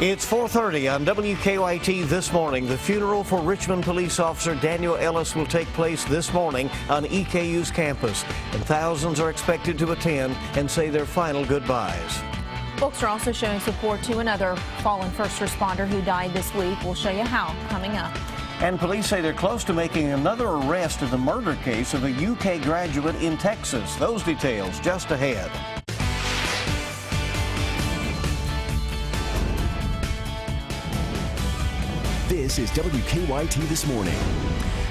It's 4:30 on WKYT this morning. The funeral for Richmond police officer Daniel Ellis will take place this morning on EKU's campus, and thousands are expected to attend and say their final goodbyes. Folks are also showing support to another fallen first responder who died this week. We'll show you how coming up. And police say they're close to making another arrest in the murder case of a UK graduate in Texas. Those details just ahead. This is WKYT This Morning.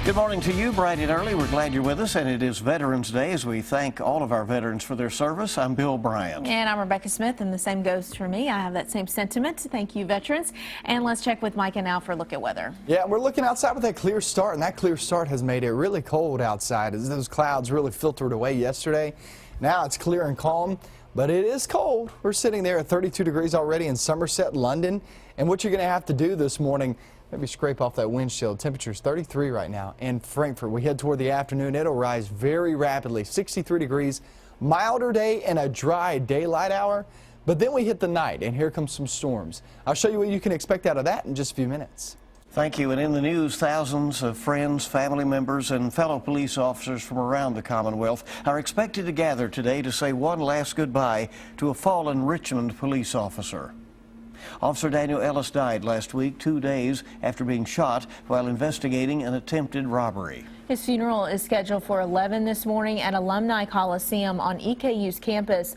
Good morning to you, bright and early. We're glad you're with us, and it is Veterans Day as we thank all of our veterans for their service. I'm Bill Bryant. And I'm Rebecca Smith, and the same goes for me. I have that same sentiment. Thank you, veterans. And let's check with Micah now for a look at weather. Yeah, we're looking outside with that clear start, and that clear start has made it really cold outside as those clouds really filtered away yesterday. Now it's clear and calm, but it is cold. We're sitting there at 32 degrees already in Somerset, London, and what you're going to have to do this morning, maybe scrape off that windshield. Temperature's 33 right now in Frankfurt. We head toward the afternoon. It'll rise very rapidly. 63 degrees, milder day and a dry daylight hour. But then we hit the night, and here comes some storms. I'll show you what you can expect out of that in just a few minutes. Thank you. And in the news, thousands of friends, family members, and fellow police officers from around the Commonwealth are expected to gather today to say one last goodbye to a fallen Richmond police officer. Officer Daniel Ellis died last week, 2 days after being shot while investigating an attempted robbery. His funeral is scheduled for 11 this morning at Alumni Coliseum on EKU's campus.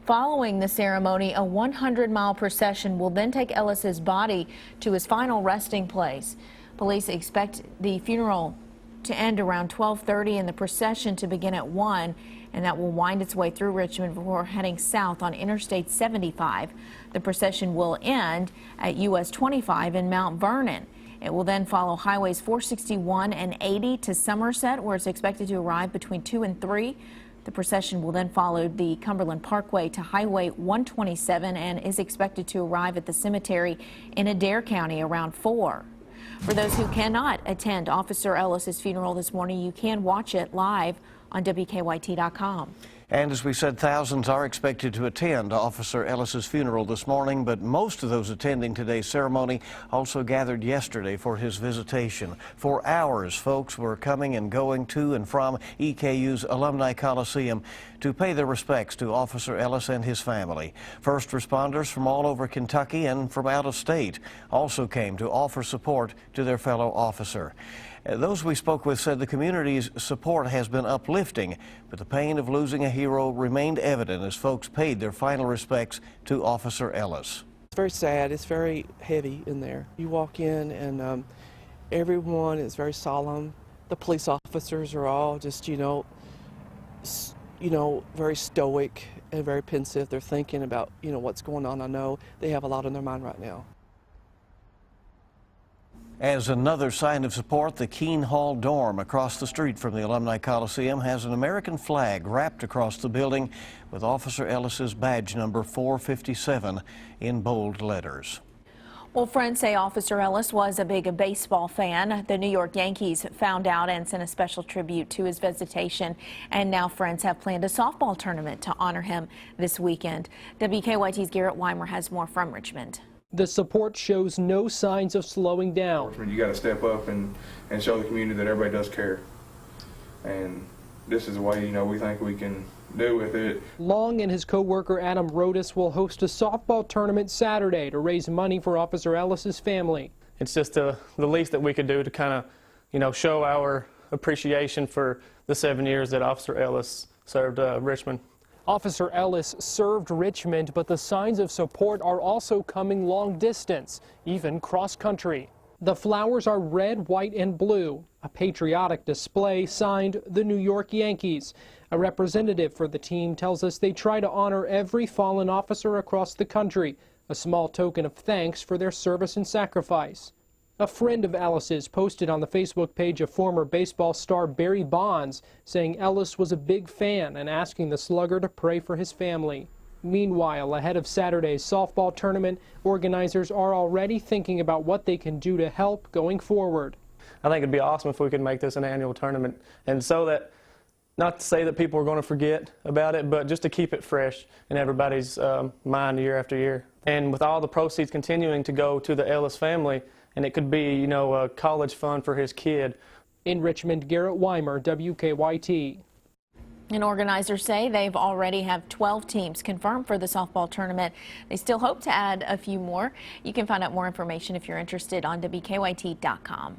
Following the ceremony, a 100-mile procession will then take Ellis's body to his final resting place. Police expect the funeral to end around 12:30 and the procession to begin at 1, and that will wind its way through Richmond before heading south on Interstate 75. The procession will end at US 25 in Mount Vernon. It will then follow highways 461 and 80 to Somerset, where it's expected to arrive between 2 and 3. The procession will then follow the Cumberland Parkway to Highway 127 and is expected to arrive at the cemetery in Adair County around 4. For those who cannot attend Officer Ellis's funeral this morning, you can watch it live on WKYT.com. And as we said, thousands are expected to attend Officer Ellis's funeral this morning, but most of those attending today's ceremony also gathered yesterday for his visitation. For hours, folks were coming and going to and from EKU's Alumni Coliseum to pay their respects to Officer Ellis and his family. First responders from all over Kentucky and from out of state also came to offer support to their fellow officer. Those we spoke with said the community's support has been uplifting, but the pain of losing a hero remained evident as folks paid their final respects to Officer Ellis. It's very sad. It's very heavy in there. You walk in and everyone is very solemn. The police officers are all just, very stoic and very pensive. They're thinking about, what's going on. I know they have a lot on their mind right now. As another sign of support, the Keene Hall dorm across the street from the Alumni Coliseum has an American flag wrapped across the building with Officer Ellis's badge number 457 in bold letters. Well, friends say Officer Ellis was a big baseball fan. The New York Yankees found out and sent a special tribute to his visitation. And now friends have planned a softball tournament to honor him this weekend. WKYT's Garrett Weimer has more from Richmond. The support shows no signs of slowing down. You got to step up and show the community that everybody does care. And this is the way, we think we can do with it. Long and his co-worker Adam Rodas will host a softball tournament Saturday to raise money for Officer Ellis's family. It's just the least that we could do to kind of, show our appreciation for the 7 years that Officer Ellis served Richmond. Officer Ellis served Richmond, but the signs of support are also coming long distance, even cross-country. The flowers are red, white, and blue, a patriotic display signed the New York Yankees. A representative for the team tells us they try to honor every fallen officer across the country, a small token of thanks for their service and sacrifice. A friend of Ellis's posted on the Facebook page of former baseball star Barry Bonds, saying Ellis was a big fan and asking the slugger to pray for his family. Meanwhile, ahead of Saturday's softball tournament, organizers are already thinking about what they can do to help going forward. I think it'd be awesome if we could make this an annual tournament, and so that, not to say that people are going to forget about it, but just to keep it fresh in everybody's mind year after year. And with all the proceeds continuing to go to the Ellis family, and it could be, you know, a college fund for his kid. In Richmond, Garrett Weimer, WKYT. And organizers say they've already have 12 teams confirmed for the softball tournament. They still hope to add a few more. You can find out more information if you're interested on WKYT.com.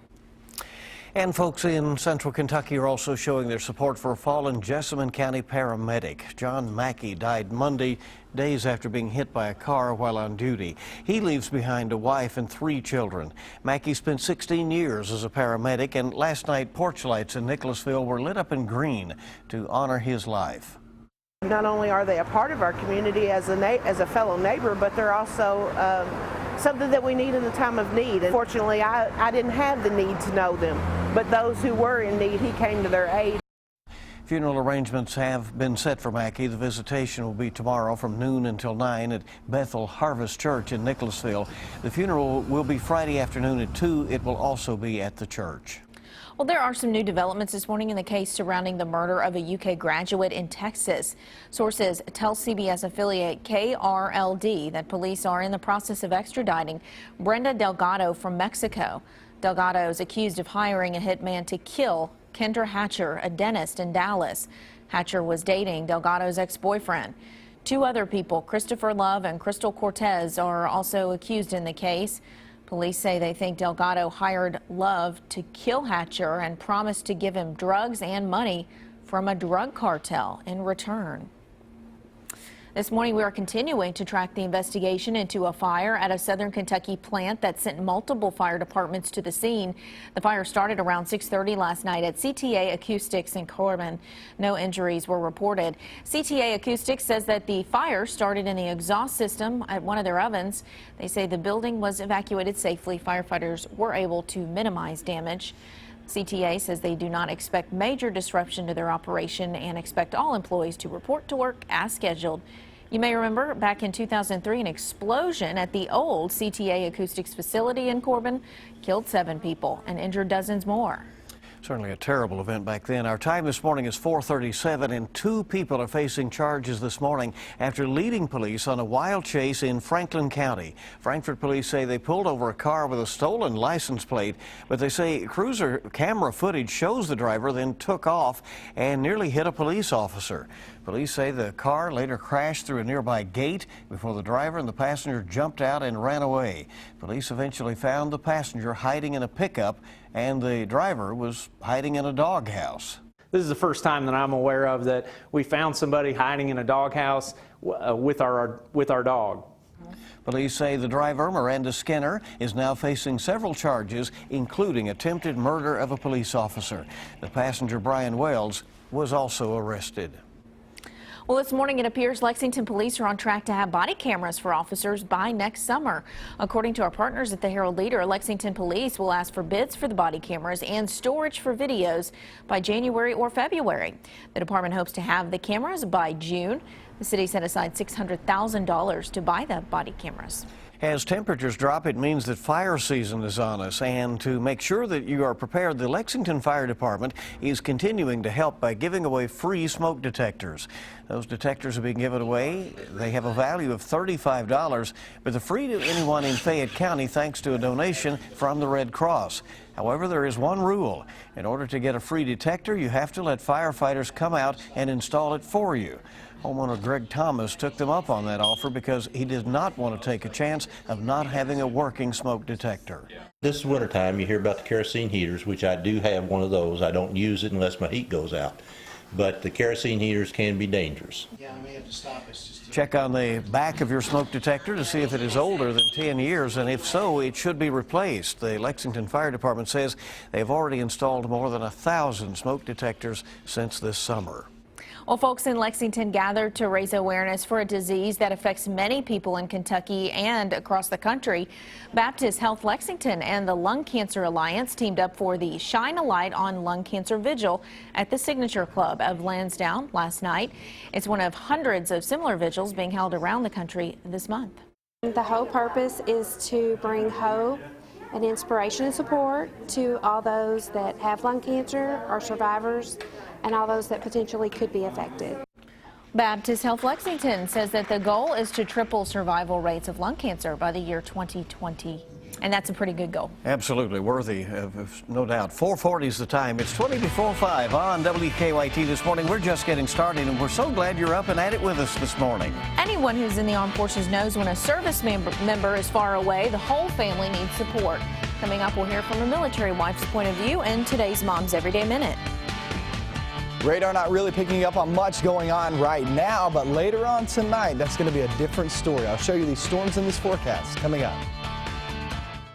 And folks in central Kentucky are also showing their support for a fallen Jessamine County paramedic. John Mackey died Monday, days after being hit by a car while on duty. He leaves behind a wife and 3 children. Mackey spent 16 years as a paramedic, and last night porch lights in Nicholasville were lit up in green to honor his life. Not only are they a part of our community as a fellow neighbor, but they're also something that we need in the time of need. And fortunately, I didn't have the need to know them, but those who were in need, he came to their aid. Funeral arrangements have been set for Mackey. The visitation will be tomorrow from noon until 9 at Bethel Harvest Church in Nicholasville. The funeral will be Friday afternoon at 2. It will also be at the church. Well, there are some new developments this morning in the case surrounding the murder of a UK graduate in Texas. Sources tell CBS affiliate KRLD that police are in the process of extraditing Brenda Delgado from Mexico. Delgado is accused of hiring a hitman to kill Kendra Hatcher, a dentist in Dallas. Hatcher was dating Delgado's ex-boyfriend. 2 other people, Christopher Love and Crystal Cortez, are also accused in the case. Police say they think Delgado hired Love to kill Hatcher and promised to give him drugs and money from a drug cartel in return. This morning, we are continuing to track the investigation into a fire at a southern Kentucky plant that sent multiple fire departments to the scene. The fire started around 6:30 last night at CTA Acoustics in Corbin. No injuries were reported. CTA Acoustics says that the fire started in the exhaust system at one of their ovens. They say the building was evacuated safely. Firefighters were able to minimize damage. CTA says they do not expect major disruption to their operation and expect all employees to report to work as scheduled. You may remember back in 2003, an explosion at the old CTA Acoustics facility in Corbin killed 7 people and injured dozens more. Certainly a terrible event back then. Our time this morning is 4:37, and 2 people are facing charges this morning after leading police on a wild chase in Franklin County. Frankfort police say they pulled over a car with a stolen license plate, but they say cruiser camera footage shows the driver then took off and nearly hit a police officer. Police say the car later crashed through a nearby gate before the driver and the passenger jumped out and ran away. Police eventually found the passenger hiding in a pickup, and the driver was hiding in a doghouse. This is the first time that I'm aware of that we found somebody hiding in a doghouse with our dog. Police say the driver, Miranda Skinner, is now facing several charges, including attempted murder of a police officer. The passenger, Brian Wells, was also arrested. Well, this morning it appears Lexington police are on track to have body cameras for officers by next summer. According to our partners at the Herald Leader, Lexington police will ask for bids for the body cameras and storage for videos by January or February. The department hopes to have the cameras by June. The city set aside $600,000 to buy the body cameras. As temperatures drop, it means that fire season is on us, and to make sure that you are prepared, the Lexington Fire Department is continuing to help by giving away free smoke detectors. Those detectors are being given away. They have a value of $35, but they're free to anyone in Fayette County thanks to a donation from the Red Cross. However, there is one rule. In order to get a free detector, you have to let firefighters come out and install it for you. Homeowner Greg Thomas took them up on that offer because he did not want to take a chance of not having a working smoke detector. This is wintertime. You hear about the kerosene heaters, which I do have one of those. I don't use it unless my heat goes out. But the kerosene heaters can be dangerous. Yeah, I may have to stop us. Check on the back of your smoke detector to see if it is older than 10 years, and if so, it should be replaced. The Lexington Fire Department says they've already installed more than 1,000 smoke detectors since this summer. Well, folks in Lexington gathered to raise awareness for a disease that affects many people in Kentucky and across the country. Baptist Health Lexington and the Lung Cancer Alliance teamed up for the Shine a Light on Lung Cancer Vigil at the Signature Club of Lansdowne last night. It's one of hundreds of similar vigils being held around the country this month. The whole purpose is to bring hope and inspiration and support to all those that have lung cancer or survivors and all those that potentially could be affected. Baptist Health Lexington says that the goal is to triple survival rates of lung cancer by the year 2020. And that's a pretty good goal. Absolutely worthy, of no doubt. 4:40 is the time. It's 20 before 5 on WKYT this morning. We're just getting started, and we're so glad you're up and at it with us this morning. Anyone who's in the armed forces knows when a service member is far away, the whole family needs support. Coming up, we'll hear from a military wife's point of view in today's Mom's Everyday Minute. Radar not really picking up on much going on right now, but later on tonight, that's going to be a different story. I'll show you these storms in this forecast coming up.